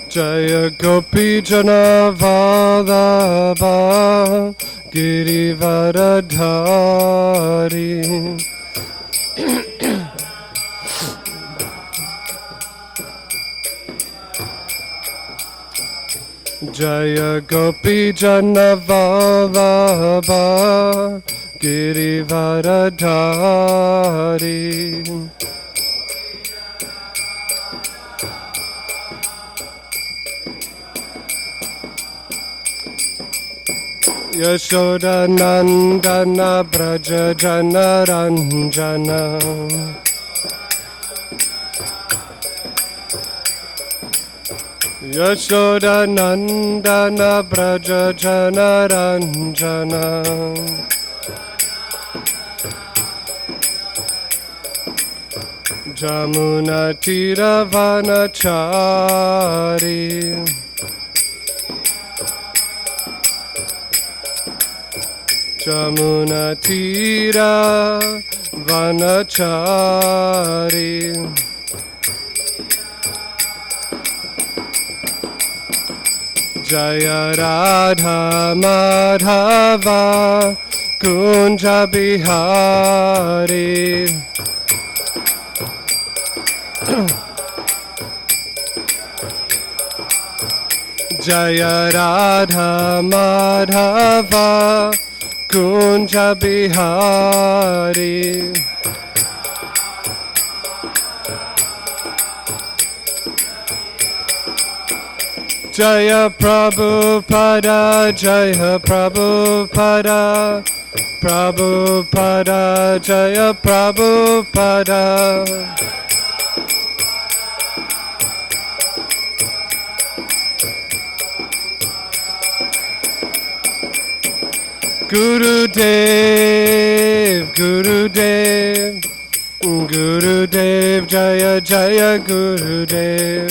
Jaya Gopi Jana Vallabha Girivaradhari. Jaya Gopi Jana Vallabha Girivaradhari. Yashoda Nandana Braja Jana Ranjana. Yashoda Nandana Braja Jana Ranjana. Jamuna Tiravanachari. Jamuna Tira Vanachari. Jaya Radha Madhava Kunja Bihari. Jaya Radha Madhava Kunja Bihari. Jaya Prabhupada, Jaya Prabhupada, Prabhupada, Jaya Prabhupada. Gurudev, Gurudev, Gurudev, Jaya Jaya Gurudev.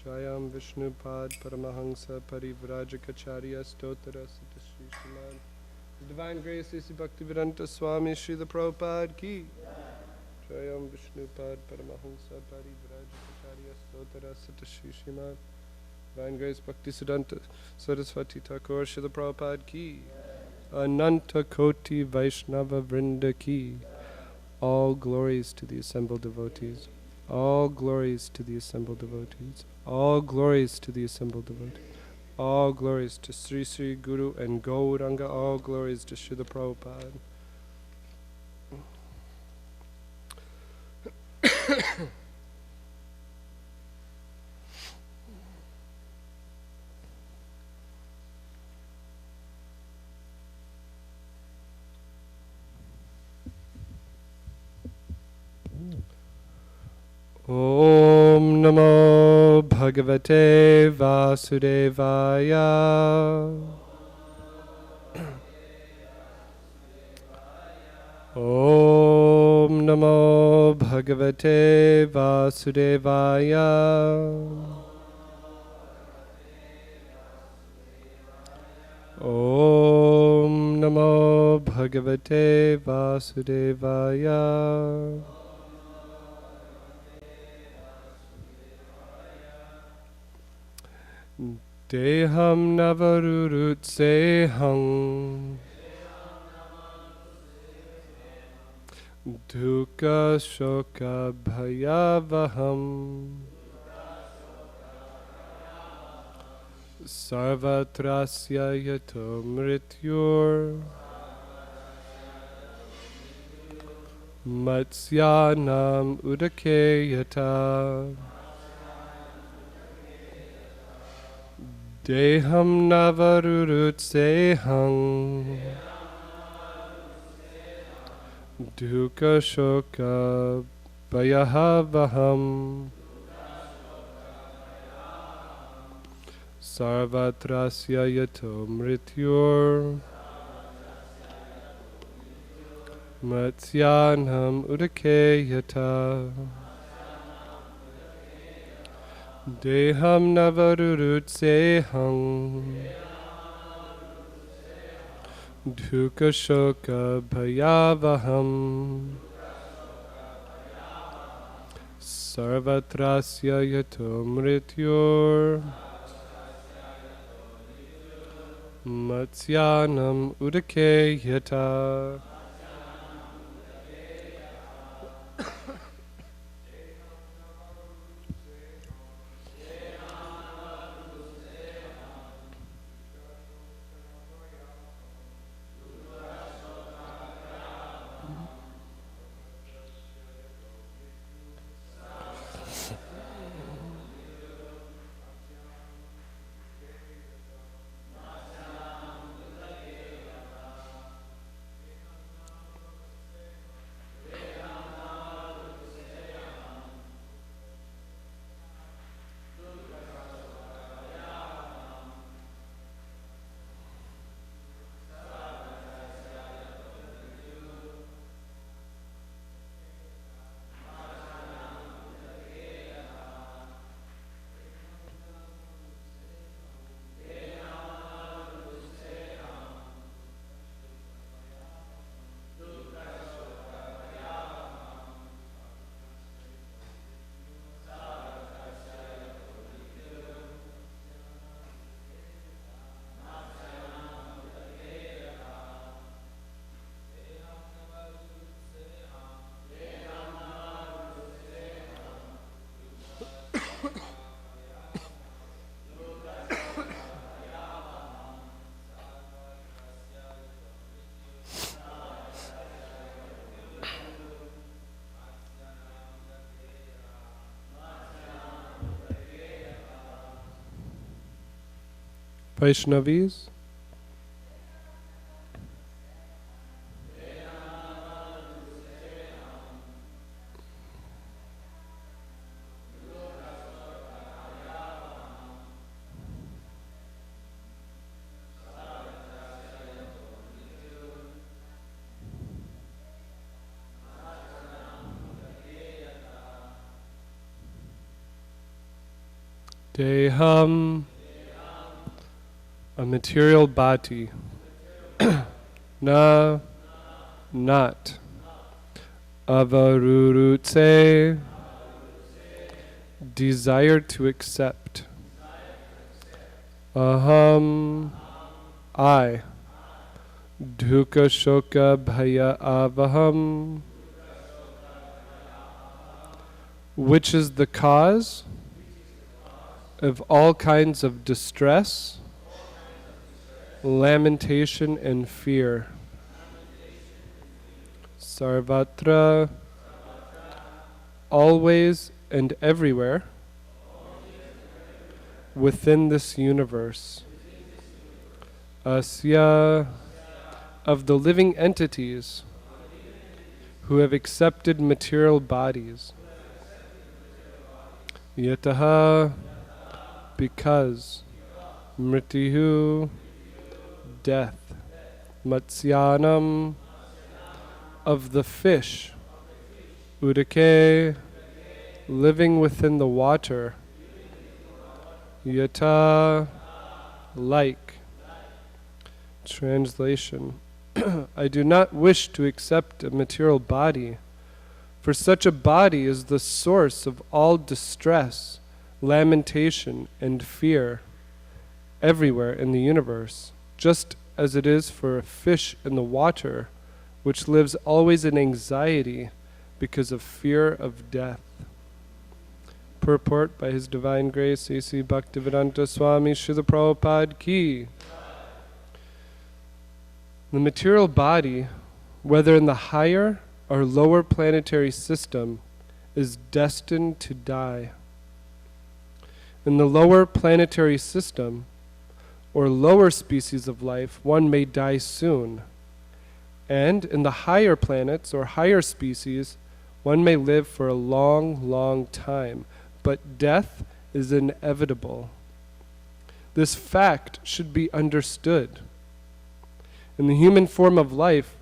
Jayam Vishnupad Paramahansa Parivrajacharya Stotara Sita Shri Sriman. His Divine Grace A.C. Bhaktivedanta Swami Srila Prabhupada Ki. Jayam Vishnupad Paramahansa Parivrajacharya Stotara Sita Shri Sriman. Divine Grace Bhaktisiddhanta Saraswati Thakur Srila Prabhupada Ki. Ananta Koti Vaishnava Vrinda Ki. All glories to the assembled devotees. All glories to the assembled devotees. All glories to the assembled devotees. All glories to Sri Sri Guru and Gauranga. All glories to Srila Prabhupada. Om Namo Bhagavate Vasudevaya. Om Namo Bhagavate Vasudevaya. Om Namo Bhagavate Vasudevaya. Deham Navarurutseham Dukkha Shoka Bhayavaham Sarvatrasya Yato Mrityur Matsyanam Udakeyata Deham Navarurutseham Dukkha Shoka Bhayahavaham Sarvatrasya Yato Mrityur Matsyanam Udakeyata Deham navarurutseham Dukkha shoka bhayavaham Sarvatrasya yato mrityur Matsyanam udake yata. Vaishnavis, Deham, a material body, na, not, avarurutse, desire to accept, aham, I, dukkha shoka bhaya avaham, which is the cause of all kinds of distress, lamentation and fear. Sarvatra, always and everywhere, within this universe. Asya, of the living entities who have accepted material bodies. Yataha, because. Mrityu, death. Matsyanam, of the fish. Udake, living within the water. Yata, like. Translation. I do not wish to accept a material body, for such a body is the source of all distress, lamentation, and fear everywhere in the universe, just as it is for a fish in the water, which lives always in anxiety because of fear of death. Purport by His Divine Grace A.C. Bhaktivedanta Swami Srila Prabhupada Ki. The material body, whether in the higher or lower planetary system, is destined to die. In the lower planetary system, or lower species of life, one may die soon. And in the higher planets or higher species, one may live for a long, long time. But death is inevitable. This fact should be understood. In the human form of life,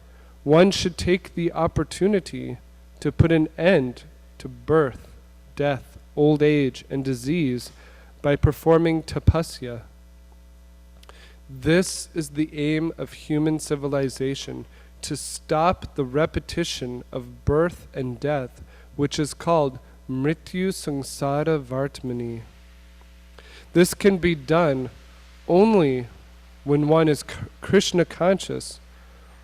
one should take the opportunity to put an end to birth, death, old age, and disease by performing tapasya. This is the aim of human civilization, to stop the repetition of birth and death, which is called mrityu samsara vartmani. This can be done only when one is Krishna conscious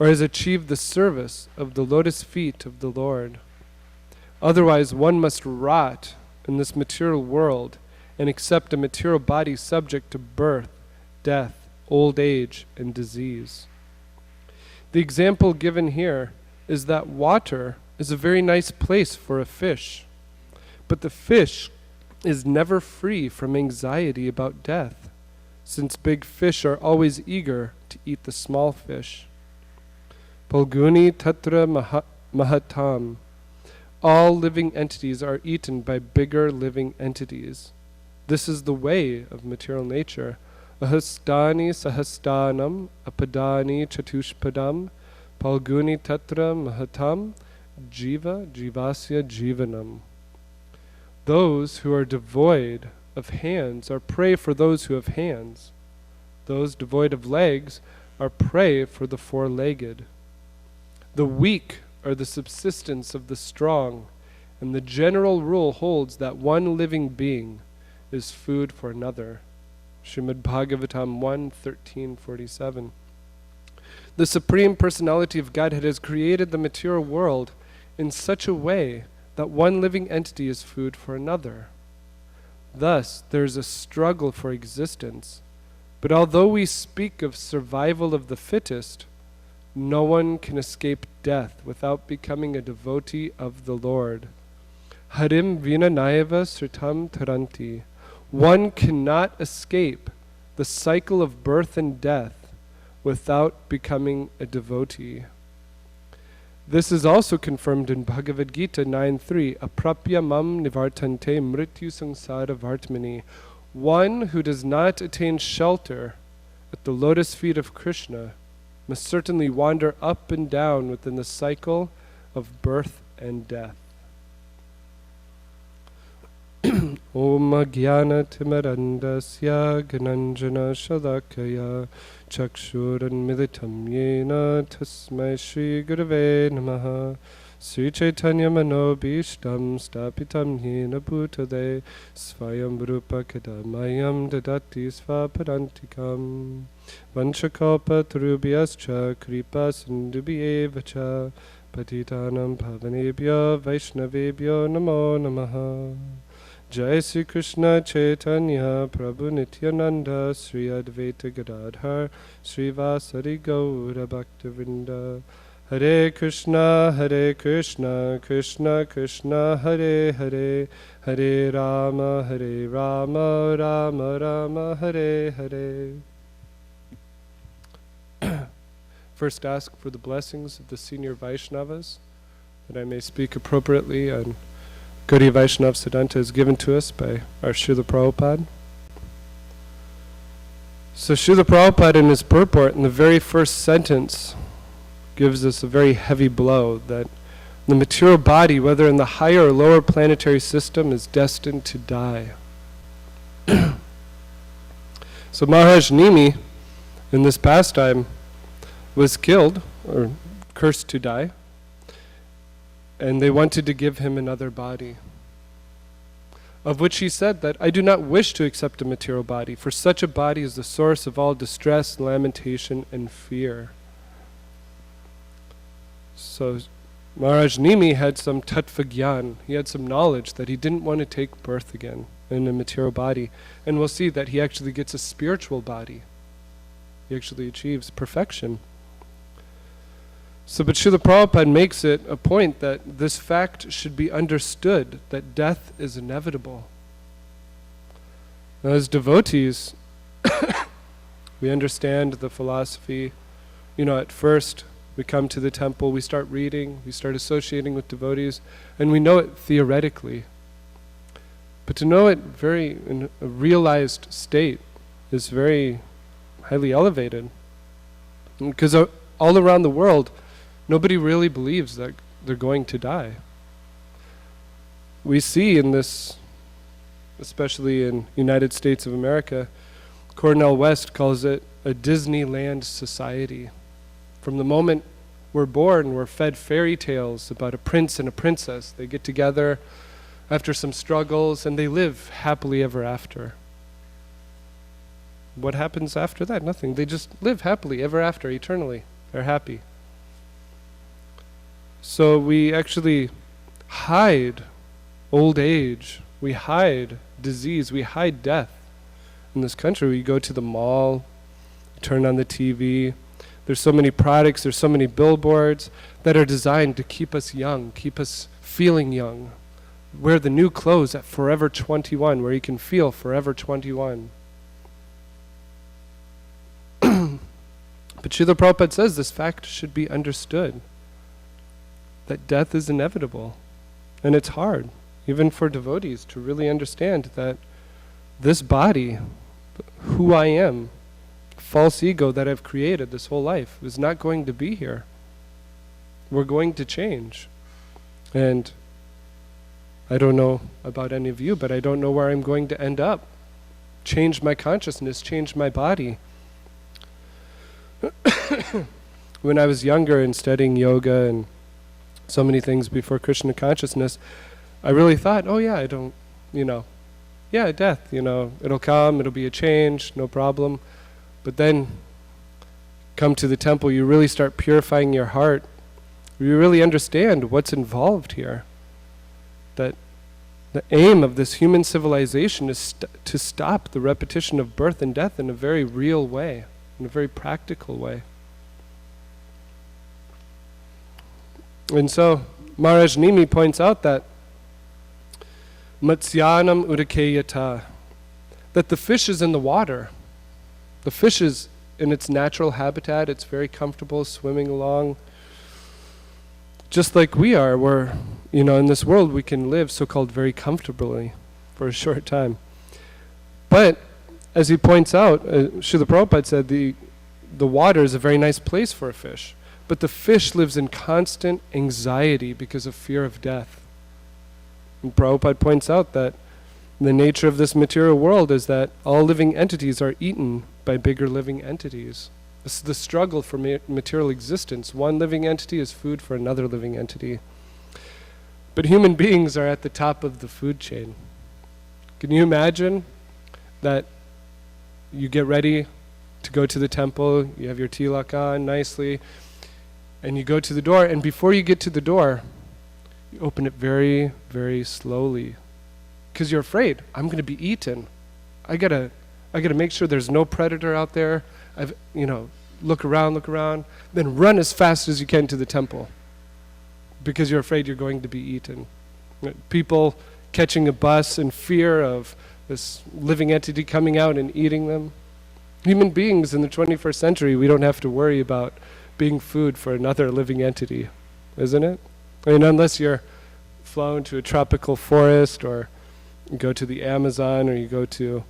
or has achieved the service of the lotus feet of the Lord. Otherwise, one must rot in this material world and accept a material body subject to birth, death, old age, and disease. The example given here is that water is a very nice place for a fish, but the fish is never free from anxiety about death, since big fish are always eager to eat the small fish. Palguni tatra mahatam. All living entities are eaten by bigger living entities. This is the way of material nature. Ahastani sahastanam apadani chatushpadam palguni tatra mahatam jiva jivasya jivanam. Those who are devoid of hands are prey for those who have hands. Those devoid of legs are prey for the four-legged. The weak are the subsistence of the strong, and the general rule holds that one living being is food for another. Srimad Bhagavatam 1:13-47. The Supreme Personality of Godhead has created the material world in such a way that one living entity is food for another. Thus, there is a struggle for existence. But although we speak of survival of the fittest, no one can escape death without becoming a devotee of the Lord. Harim vina nayava sritam taranti. One cannot escape the cycle of birth and death without becoming a devotee. This is also confirmed in Bhagavad Gita 9:3. Aprapya mam nivartante mrityu samsara vartmani. One who does not attain shelter at the lotus feet of Krishna must certainly wander up and down within the cycle of birth and death. Om Jnana Timarandasya Gananjana Shalakaya Chakshuran Militam Yena Tasmai Shri Gurave Namaha Sri Chaitanya Manobishtam Stapitam Yena Bhutale Svayam Rupa Kadamayam Dadati Svapadantikam Vanchakalpa Tarubhyascha Kripa Sindubhyevacha Patitanam Pavanebhyo Vaishnavebhyo Namo Namaha. Jai Sri Krishna Chaitanya Prabhu Nityananda Sri Advaita Gadadhar Sri Vasari Gaura Bhaktivinoda. Hare Krishna Krishna Krishna Hare Hare Hare Rama Rama Rama Hare Hare. First ask for the blessings of the senior Vaishnavas, that I may speak appropriately on Gaudiya Vaishnav Siddhanta is given to us by our Srila Prabhupada. So Srila Prabhupada in his purport in the very first sentence gives us a very heavy blow that the material body, whether in the higher or lower planetary system, is destined to die. So Maharaj Nimi in this pastime was killed or cursed to die, and they wanted to give him another body, of which he said that I do not wish to accept a material body, for such a body is the source of all distress, lamentation, and fear. So Maharaj Nimi had some tattva gyan, he had some knowledge that he didn't want to take birth again in a material body, and we'll see that he actually gets a spiritual body. He actually achieves perfection. So, but Srila Prabhupada makes it a point that this fact should be understood, that death is inevitable. Now, as devotees, we understand the philosophy. You know, at first, we come to the temple, we start reading, we start associating with devotees, and we know it theoretically. But to know it in a realized state is very highly elevated. Because all around the world, nobody really believes that they're going to die. We see in this especially in United States of America. Cornel West calls it a Disneyland society. From the moment we're born, we're fed fairy tales about a prince and a princess. They get together after some struggles and they live happily ever after. What happens after that? Nothing. They just live happily ever after, eternally. They're happy. So we actually hide old age. We hide disease. We hide death. In this country, we go to the mall, turn on the TV. There's so many products, there's so many billboards that are designed to keep us young, keep us feeling young. Wear the new clothes at Forever 21, where you can feel Forever 21. But Srila Prabhupada says this fact should be understood, that death is inevitable. And it's hard, even for devotees, to really understand that this body, who I am, false ego that I've created this whole life, is not going to be here. We're going to change. And I don't know about any of you, but I don't know where I'm going to end up. Change my consciousness, change my body. When I was younger and studying yoga and so many things before Krishna consciousness, I really thought, oh yeah, death, it'll come, it'll be a change, no problem. But then come to the temple, you really start purifying your heart. You really understand what's involved here. That the aim of this human civilization is to stop the repetition of birth and death in a very real way, in a very practical way. And so Maharaj Nimi points out that Matsyanam udakeyata, that the fish is in the water. The fish is in its natural habitat. It's very comfortable swimming along. Just like we are, we're, in this world we can live so-called very comfortably for a short time. But, as he points out, Srila Prabhupada said the water is a very nice place for a fish. But the fish lives in constant anxiety because of fear of death. And Prabhupada points out that the nature of this material world is that all living entities are eaten by bigger living entities. This is the struggle for material existence. One living entity is food for another living entity. But human beings are at the top of the food chain. Can you imagine that you get ready to go to the temple, you have your tilak on nicely, and you go to the door, and before you get to the door, you open it very, very slowly. Because you're afraid, I'm going to be eaten. I gotta make sure there's no predator out there. Look around, then run as fast as you can to the temple. Because you're afraid you're going to be eaten. People catching a bus in fear of this living entity coming out and eating them. Human beings in the 21st century, we don't have to worry about being food for another living entity, isn't it? I mean, unless you're flown to a tropical forest, or you go to the Amazon, or you go to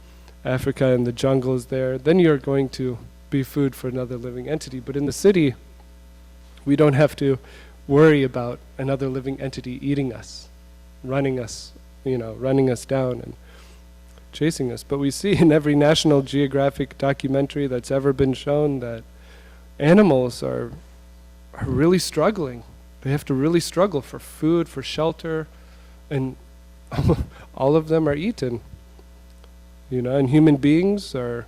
Africa and the jungle is there, then you're going to be food for another living entity. But in the city, we don't have to worry about another living entity eating us, running us down and chasing us. But we see in every National Geographic documentary that's ever been shown that animals are really struggling. They have to really struggle for food, for shelter, and all of them are eaten. And human beings are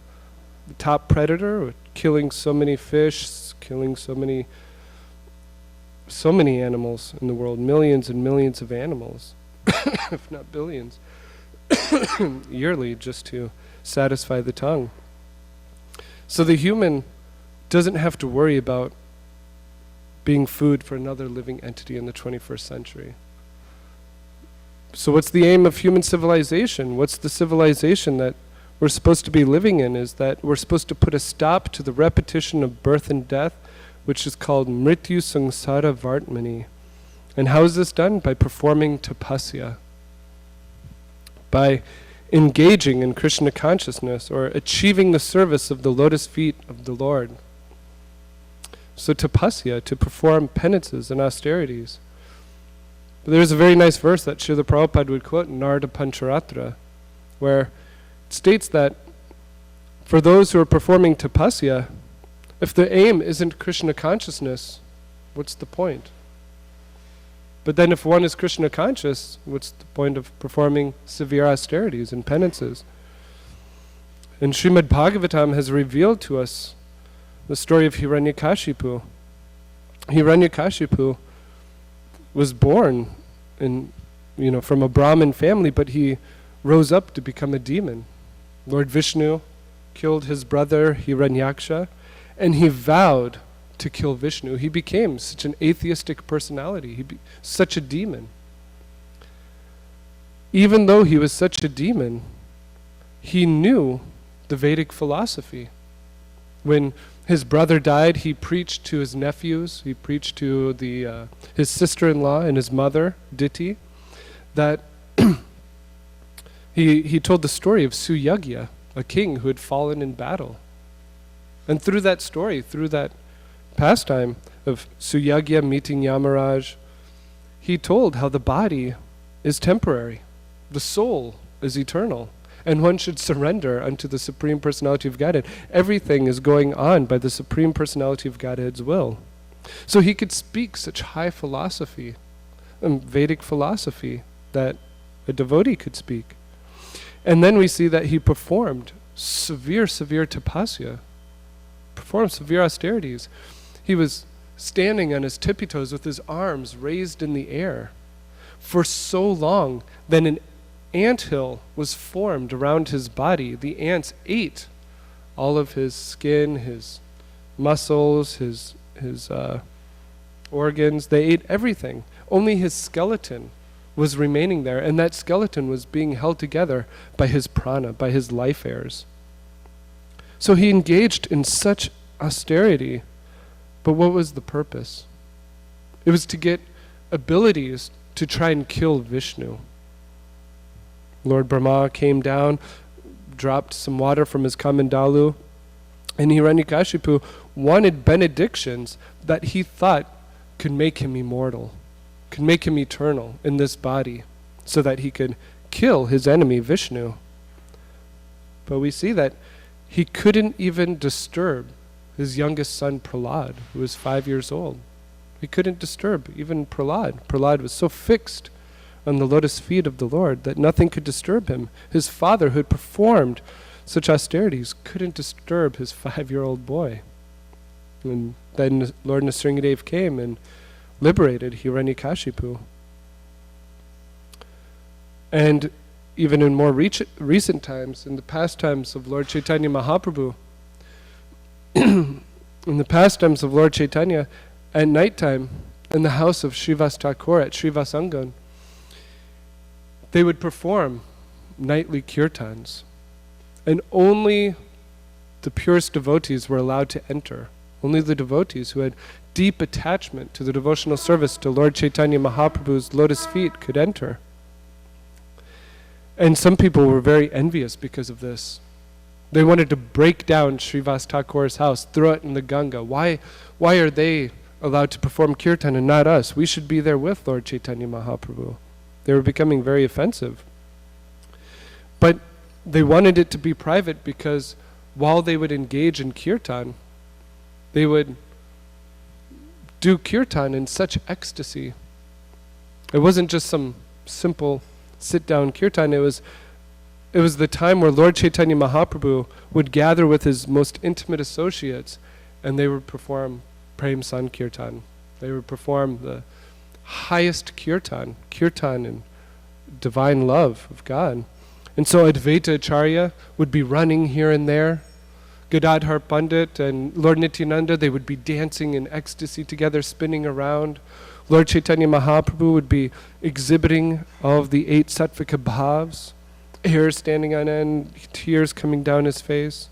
the top predator, killing so many fish, killing so many animals in the world, millions and millions of animals, if not billions, yearly, just to satisfy the tongue. So the human doesn't have to worry about being food for another living entity in the 21st century. So what's the aim of human civilization? What's the civilization that we're supposed to be living in? Is that we're supposed to put a stop to the repetition of birth and death, which is called Mrityu Samsara Vartmani. And how is this done? By performing tapasya. By engaging in Krishna consciousness, or achieving the service of the lotus feet of the Lord. So tapasya, to perform penances and austerities. But there's a very nice verse that Srila Prabhupada would quote in Narada Pancharatra. where it states that for those who are performing tapasya, if the aim isn't Krishna consciousness, what's the point? But then if one is Krishna conscious, what's the point of performing severe austerities and penances? And Srimad Bhagavatam has revealed to us the story of Hiranyakashipu. Hiranyakashipu was born from a Brahmin family, but he rose up to become a demon. Lord Vishnu killed his brother Hiranyaksha, and he vowed to kill Vishnu. He became such an atheistic personality, such a demon. Even though he was such a demon, he knew the Vedic philosophy. When his brother died, he preached to his nephews, he preached to his sister-in-law and his mother, Diti, that he told the story of Suyagya, a king who had fallen in battle. And through that story, through that pastime of Suyagya meeting Yamaraj, he told how the body is temporary, the soul is eternal, and one should surrender unto the Supreme Personality of Godhead. Everything is going on by the Supreme Personality of Godhead's will. So he could speak such high philosophy, Vedic philosophy, that a devotee could speak. And then we see that he performed severe tapasya, performed severe austerities. He was standing on his tippy toes with his arms raised in the air for so long that an anthill was formed around his body. The ants ate all of his skin, his muscles, his organs. They ate everything. Only his skeleton was remaining there, and that skeleton was being held together by his prana, by his life airs. So he engaged in such austerity, but what was the purpose? It was to get abilities to try and kill Vishnu. Lord Brahma came down, dropped some water from his kamandalu, and Hiranyakashipu wanted benedictions that he thought could make him immortal, could make him eternal in this body, so that he could kill his enemy Vishnu. But we see that he couldn't even disturb his youngest son Prahlad, who was 5 years old. He couldn't disturb even Prahlad. Prahlad was so fixed on the lotus feet of the Lord that nothing could disturb him. His father, who had performed such austerities, couldn't disturb his 5-year-old boy. And then Lord Nrsingadev came and liberated Hiranyakashipu. And even in more recent times, in the pastimes of Lord Chaitanya Mahaprabhu, in the pastimes of Lord Chaitanya, at nighttime, in the house of Srivas Thakur at Srivasangan, they would perform nightly kirtans, and only the purest devotees were allowed to enter. Only the devotees who had deep attachment to the devotional service to Lord Chaitanya Mahaprabhu's lotus feet could enter. And some people were very envious because of this. They wanted to break down Srivas Thakur's house, throw it in the Ganga. Why are they allowed to perform kirtan and not us? We should be there with Lord Chaitanya Mahaprabhu. They were becoming very offensive. But they wanted it to be private because while they would engage in kirtan, they would do kirtan in such ecstasy. It wasn't just some simple sit-down kirtan. It was the time where Lord Chaitanya Mahaprabhu would gather with his most intimate associates, and they would perform Prem Sankirtan. They would perform the highest kirtan and divine love of God. And so Advaita Acharya would be running here and there. Gadadhar Pandit and Lord Nityananda, they would be dancing in ecstasy together, spinning around. Lord Chaitanya Mahaprabhu would be exhibiting all of the 8 sattvika bhavs, hair standing on end, tears coming down his face.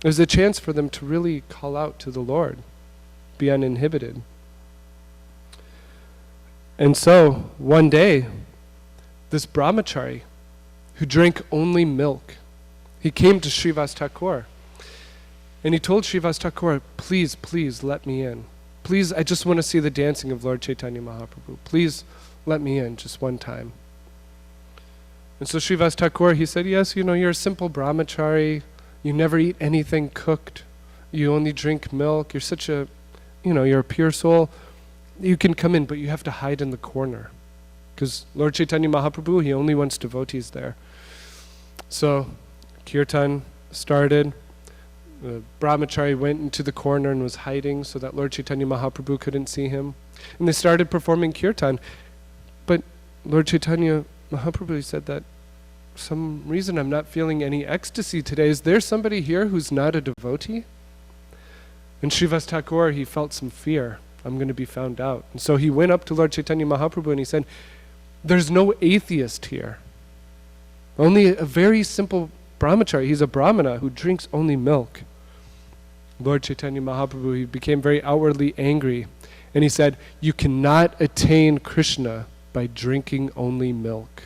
It was a chance for them to really call out to the Lord, be uninhibited. And so, one day, this brahmachari, who drank only milk, he came to Srivas Thakur, and he told Srivas Thakur, please let me in. Please, I just want to see the dancing of Lord Chaitanya Mahaprabhu. Please let me in just one time. And so Srivas Thakur, he said, yes, you're a simple brahmachari. You never eat anything cooked. You only drink milk. You're such a, you're a pure soul. You can come in, but you have to hide in the corner. Because Lord Chaitanya Mahaprabhu, he only wants devotees there. So kirtan started. The brahmachari went into the corner and was hiding so that Lord Chaitanya Mahaprabhu couldn't see him. And they started performing kirtan. But Lord Chaitanya Mahaprabhu said that for some reason I'm not feeling any ecstasy today. Is there somebody here who's not a devotee? And Srivas Thakur, he felt some fear. I'm going to be found out. And so he went up to Lord Chaitanya Mahaprabhu and he said, there's no atheist here. Only a very simple brahmachari. He's a brahmana who drinks only milk. Lord Chaitanya Mahaprabhu, he became very outwardly angry. And he said, you cannot attain Krishna by drinking only milk.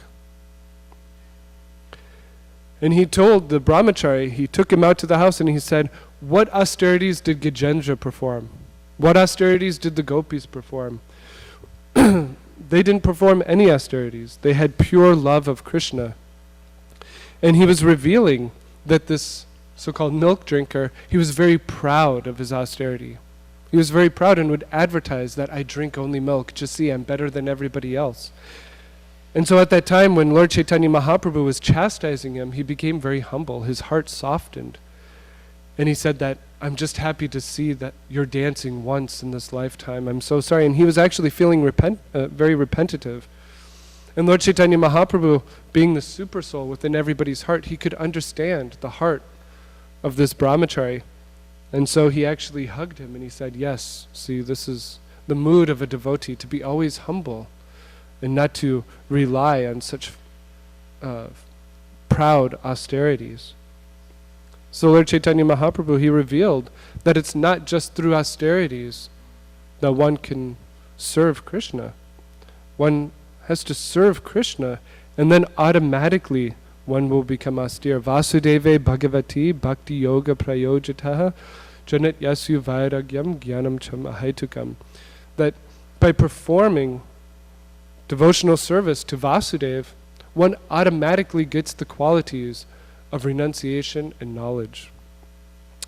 And he told the brahmachari, he took him out to the house and he said, what austerities did Gajendra perform? What austerities did the gopis perform? They didn't perform any austerities. They had pure love of Krishna. And he was revealing that this so-called milk drinker, he was very proud of his austerity. He was very proud and would advertise that I drink only milk. Just see, I'm better than everybody else. And so at that time when Lord Chaitanya Mahaprabhu was chastising him, he became very humble. His heart softened. And he said that, I'm just happy to see that you're dancing once in this lifetime. I'm so sorry. And he was actually feeling very repentative. And Lord Chaitanya Mahaprabhu, being the super soul within everybody's heart, he could understand the heart of this brahmachari. And so he actually hugged him and he said, yes, see, this is the mood of a devotee, to be always humble and not to rely on such proud austerities. So Lord Chaitanya Mahaprabhu, he revealed that it's not just through austerities that one can serve Krishna. One has to serve Krishna, and then automatically one will become austere. Vasudeve Bhagavati Bhakti Yoga Prayojitaha Janat Yasu Vairagyam Gyanam Cham Ahaitukam. That by performing devotional service to Vasudeva, one automatically gets the qualities of renunciation and knowledge.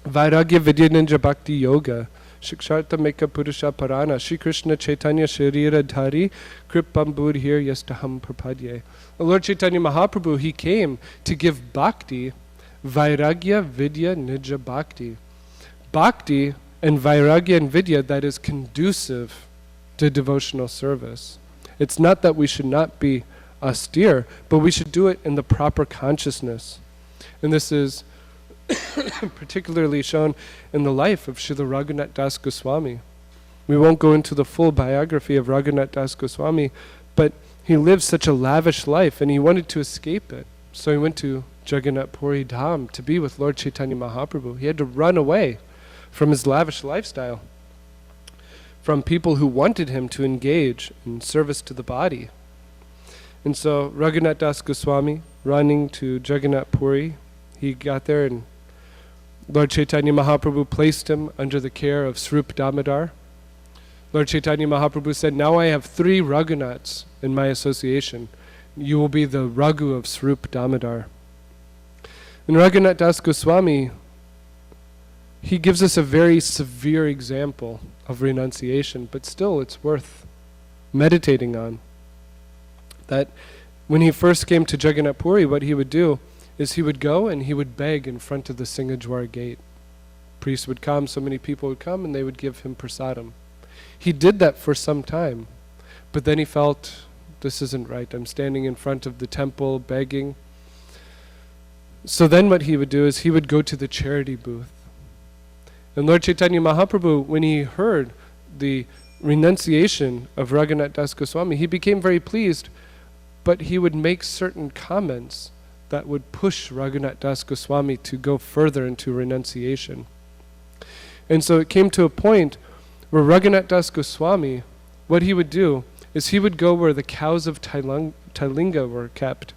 Vairagya Vidya Ninja Bhakti Yoga Shiksharta Meka Purusha Parana Shri Krishna Chaitanya Sharira Dhari Kripam Budhir Yastaham Prapadye. The Lord Chaitanya Mahaprabhu, he came to give bhakti, Vairagya Vidya Nija Bhakti. Bhakti and Vairagya and Vidya that is conducive to devotional service. It's not that we should not be austere, but we should do it in the proper consciousness. And this is particularly shown in the life of Srila Raghunath Das Goswami. We won't go into the full biography of Raghunath Das Goswami, but he lived such a lavish life and he wanted to escape it. So he went to Jagannath Puri Dham to be with Lord Chaitanya Mahaprabhu. He had to run away from his lavish lifestyle, from people who wanted him to engage in service to the body. And so Raghunath Das Goswami, running to Jagannath Puri, he got there and Lord Chaitanya Mahaprabhu placed him under the care of Srup Damodar. Lord Chaitanya Mahaprabhu said, now I have 3 Raghunaths in my association. You will be the Raghu of Srup Damodar. And Raghunath Das Goswami, he gives us a very severe example of renunciation, but still it's worth meditating on. That when he first came to Jagannath Puri, what he would do is he would go and he would beg in front of the Singhajwar gate. Priests would come, so many people would come, and they would give him prasadam. He did that for some time, but then he felt, this isn't right. I'm standing in front of the temple begging. So then what he would do is he would go to the charity booth. And Lord Chaitanya Mahaprabhu, when he heard the renunciation of Raghunath Das Goswami, he became very pleased, but he would make certain comments that would push Raghunath Das Goswami to go further into renunciation. And so it came to a point where Raghunath Das Goswami, what he would do is he would go where the cows of Tailinga were kept.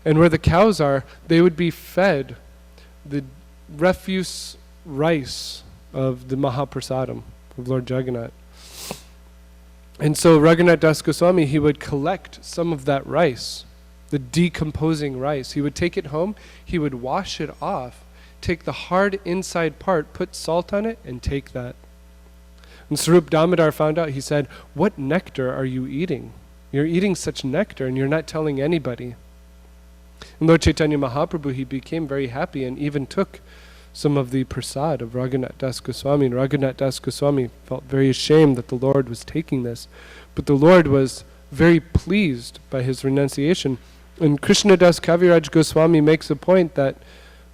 And where the cows are, they would be fed the refuse rice of the Mahaprasadam of Lord Jagannath. And so Raghunath Das Goswami, he would collect some of that rice the decomposing rice. He would take it home, he would wash it off, take the hard inside part, put salt on it, and take that. When Sarup Damodar found out, he said, "What nectar are you eating? You're eating such nectar and you're not telling anybody." And Lord Chaitanya Mahaprabhu, he became very happy and even took some of the prasad of Raghunath Das Goswami. And Raghunath Das Goswami felt very ashamed that the Lord was taking this. But the Lord was very pleased by his renunciation. And Krishna Das Kaviraj Goswami makes a point that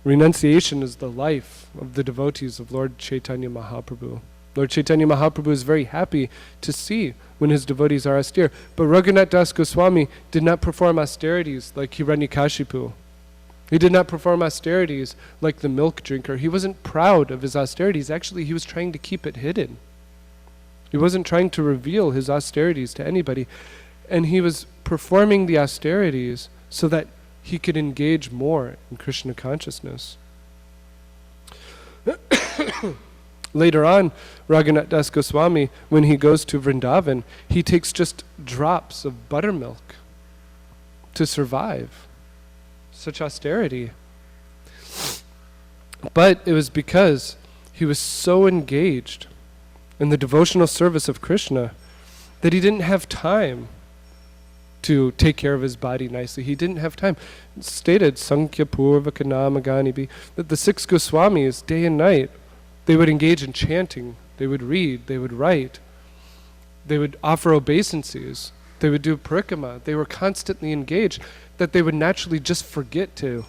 renunciation is the life of the devotees of Lord Chaitanya Mahaprabhu. Lord Chaitanya Mahaprabhu is very happy to see when his devotees are austere. But Raghunath Das Goswami did not perform austerities like Hiranyakashipu. He did not perform austerities like the milk drinker. He wasn't proud of his austerities. Actually, he was trying to keep it hidden. He wasn't trying to reveal his austerities to anybody. And he was performing the austerities so that he could engage more in Krishna consciousness. Later on, Raghunath Das Goswami, when he goes to Vrindavan, he takes just drops of buttermilk to survive. Such austerity. But it was because he was so engaged in the devotional service of Krishna that he didn't have time to take care of his body nicely. He didn't have time. It's stated, Sankhya Purva Kanamaganibi, that the 6 Goswamis, day and night, they would engage in chanting, they would read, they would write, they would offer obeisances, they would do parikama. They were constantly engaged, that they would naturally just forget to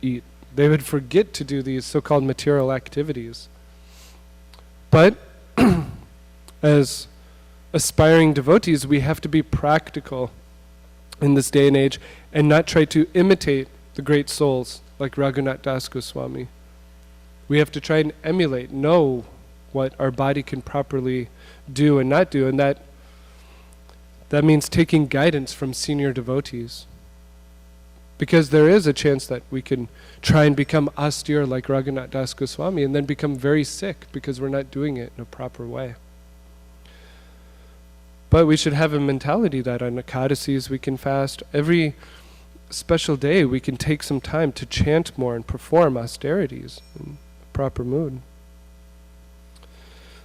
eat. They would forget to do these so-called material activities. But as aspiring devotees, we have to be practical in this day and age and not try to imitate the great souls like Raghunath Das Goswami. We have to try and emulate, know what our body can properly do and not do, and that means taking guidance from senior devotees. Because there is a chance that we can try and become austere like Raghunath Das Goswami and then become very sick because we're not doing it in a proper way. But we should have a mentality that on Ekadasis we can fast. Every special day we can take some time to chant more and perform austerities in a proper mood.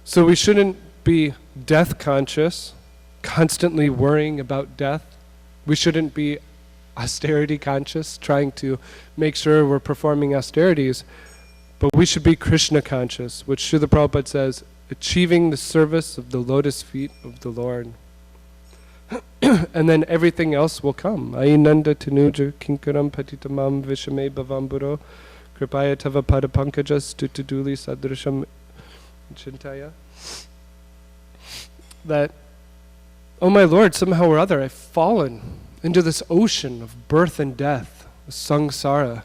So we shouldn't be death conscious, constantly worrying about death. We shouldn't be austerity conscious, trying to make sure we're performing austerities. But we should be Krishna conscious, which Srila Prabhupada says, achieving the service of the lotus feet of the Lord. And then everything else will come. Ainanda tanuja kinkaram patitamam vishame bhavamburo kripaya tava padapankajas tutuduli sadrisham chintaya. That, oh my Lord, somehow or other I've fallen into this ocean of birth and death, samsara.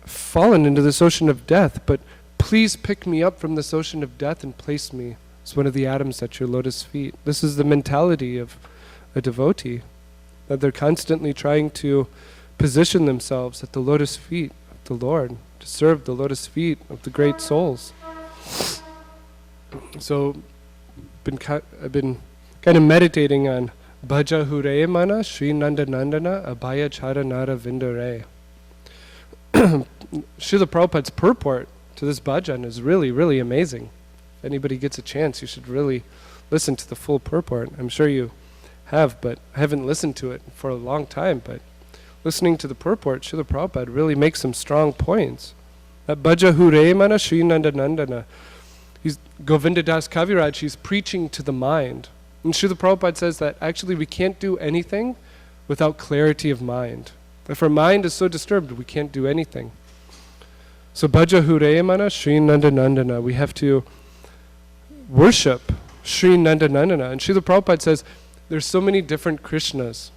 Fallen into this ocean of death, but please pick me up from this ocean of death and place me as one of the atoms at your lotus feet. This is the mentality of a devotee, that they're constantly trying to position themselves at the lotus feet of the Lord, to serve the lotus feet of the great souls. So I've been kind of meditating on Bhaja Hure Mana Sri Nanda Nandana Abhaya Charanara Vindare. Srila Prabhupada's purport to this bhajan is really, really amazing. If anybody gets a chance, you should really listen to the full purport. I'm sure you have, but I haven't listened to it for a long time. But listening to the purport, Srila Prabhupada really makes some strong points. That Bhaja Hure Mana Sri Nanda Nandana. He's Govinda Das Kaviraj, he's preaching to the mind. And Srila Prabhupada says that actually we can't do anything without clarity of mind. If our mind is so disturbed, we can't do anything. So Bhaja Hure Mana Sri Nanda Nandana. We have to worship Sri Nanda Nandana. And Srila Prabhupada says there's so many different Krishnas.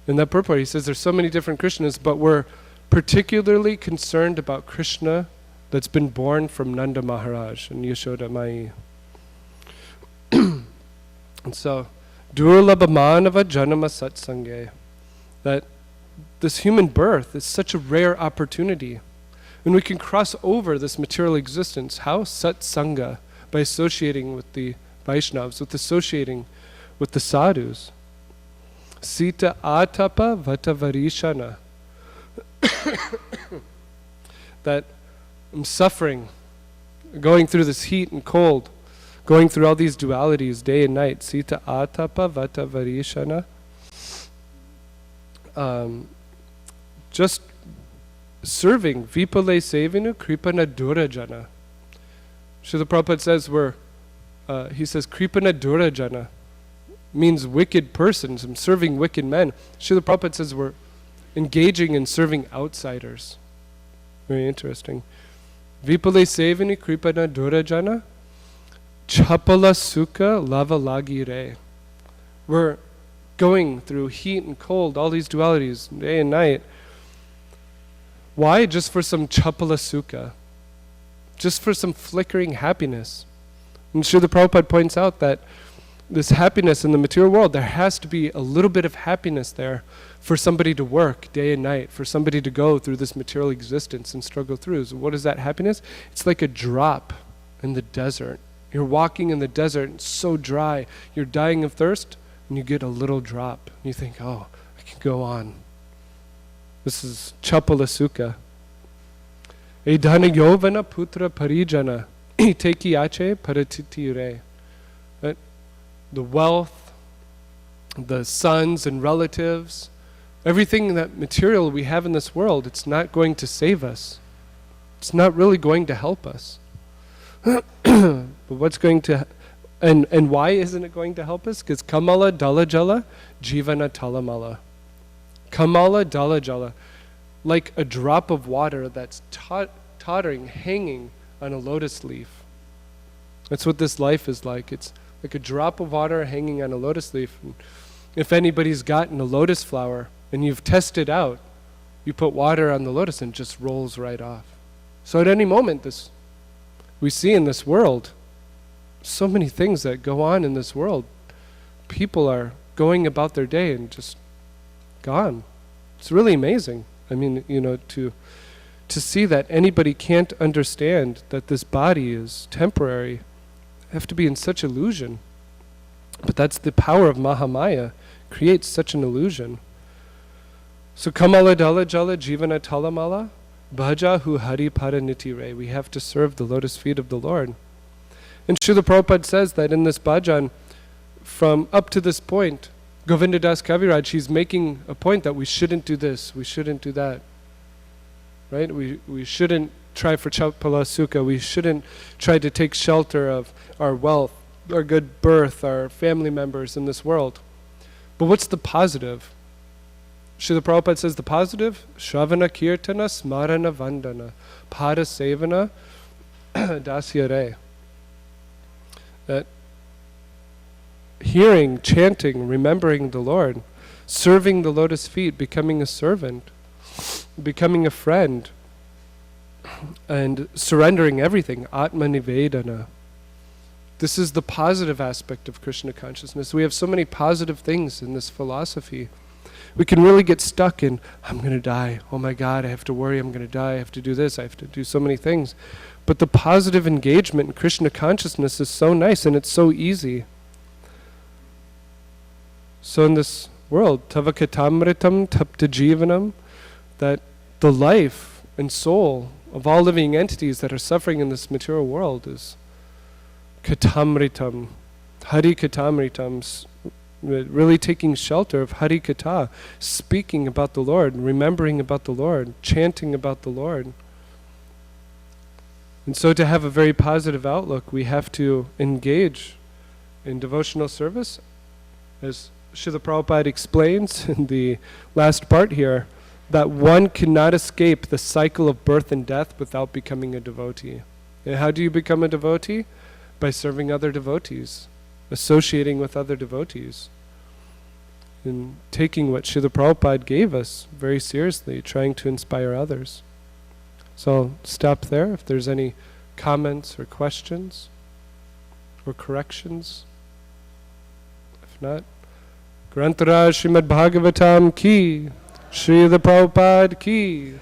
In that purport he says there's so many different Krishnas, but we're particularly concerned about Krishna that's been born from Nanda Maharaj and Yashoda Mai. And so, Durlabha Manava Janama Satsange, that this human birth is such a rare opportunity. And we can cross over this material existence. How? Satsanga, by associating with the Vaishnavas, with associating with the sadhus. Sita atapa vatavarishana. That I'm suffering, going through this heat and cold, going through all these dualities day and night. Sita atapa vatavarishana. Just serving. Vipale sevinu kripana durajana. Srila Prabhupada says he says kripana durajana means wicked persons. I'm serving wicked men. Srila Prabhupada says we're engaging in serving outsiders. Very interesting. Vipale sevini kripana durajana chapala sukha lava lagire. We're going through heat and cold, all these dualities, day and night. Why? Just for some chapala sukha. Just for some flickering happiness. And Srila Prabhupada points out that this happiness in the material world, there has to be a little bit of happiness there for somebody to work day and night, for somebody to go through this material existence and struggle through. So what is that happiness? It's like a drop in the desert. You're walking in the desert, it's so dry, you're dying of thirst, and you get a little drop. And you think, oh, I can go on. This is chapala sukha. Edhana yovana putra parijana itekiache paratitire. The wealth, the sons and relatives, everything that material we have in this world, it's not going to save us. It's not really going to help us. But what's going to, and why isn't it going to help us? Because kamala dalajala jivana talamala. Kamala dalajala, like a drop of water that's tottering, hanging on a lotus leaf. That's what this life is like. It's like a drop of water hanging on a lotus leaf. And if anybody's gotten a lotus flower and you've tested out, you put water on the lotus and it just rolls right off. So at any moment, we see in this world, so many things that go on in this world. People are going about their day and just gone. It's really amazing. I mean, to see that anybody can't understand that this body is temporary. Have to be in such illusion. But that's the power of Mahamaya, creates such an illusion. So kamala dala jala jivana talamala bhaja hu hari paranitire. We have to serve the lotus feet of the Lord. And Srila Prabhupada says that in this bhajan, from up to this point, Govinda Das Kaviraj, he's making a point that we shouldn't do this, we shouldn't do that. Right? We shouldn't try for chapala sukha. We shouldn't try to take shelter of our wealth, our good birth, our family members in this world. But what's the positive? Srila Prabhupada says the positive, Shravana Kirtana Smarana Vandana Pada Sevana Dasyare. That hearing, chanting, remembering the Lord, serving the lotus feet, becoming a servant, becoming a friend, and surrendering everything, Atma Nivedana. This is the positive aspect of Krishna consciousness. We have so many positive things in this philosophy. We can really get stuck in, I'm going to die. Oh my God, I have to worry, I'm going to die. I have to do this, I have to do so many things. But the positive engagement in Krishna consciousness is so nice and it's so easy. So in this world, Tavakatamritam Tapta Jivanam, that the life and soul of all living entities that are suffering in this material world is Katamritam, Hari Katamritam, really taking shelter of Hari Kata, speaking about the Lord, remembering about the Lord, chanting about the Lord. And so to have a very positive outlook, we have to engage in devotional service. As Srila Prabhupada explains in the last part here, that one cannot escape the cycle of birth and death without becoming a devotee. And how do you become a devotee? By serving other devotees, associating with other devotees, and taking what Srila Prabhupada gave us very seriously, trying to inspire others. So I'll stop there if there's any comments or questions or corrections. If not, Grantaraj Srimad Bhagavatam ki, Srila Prabhupada ki.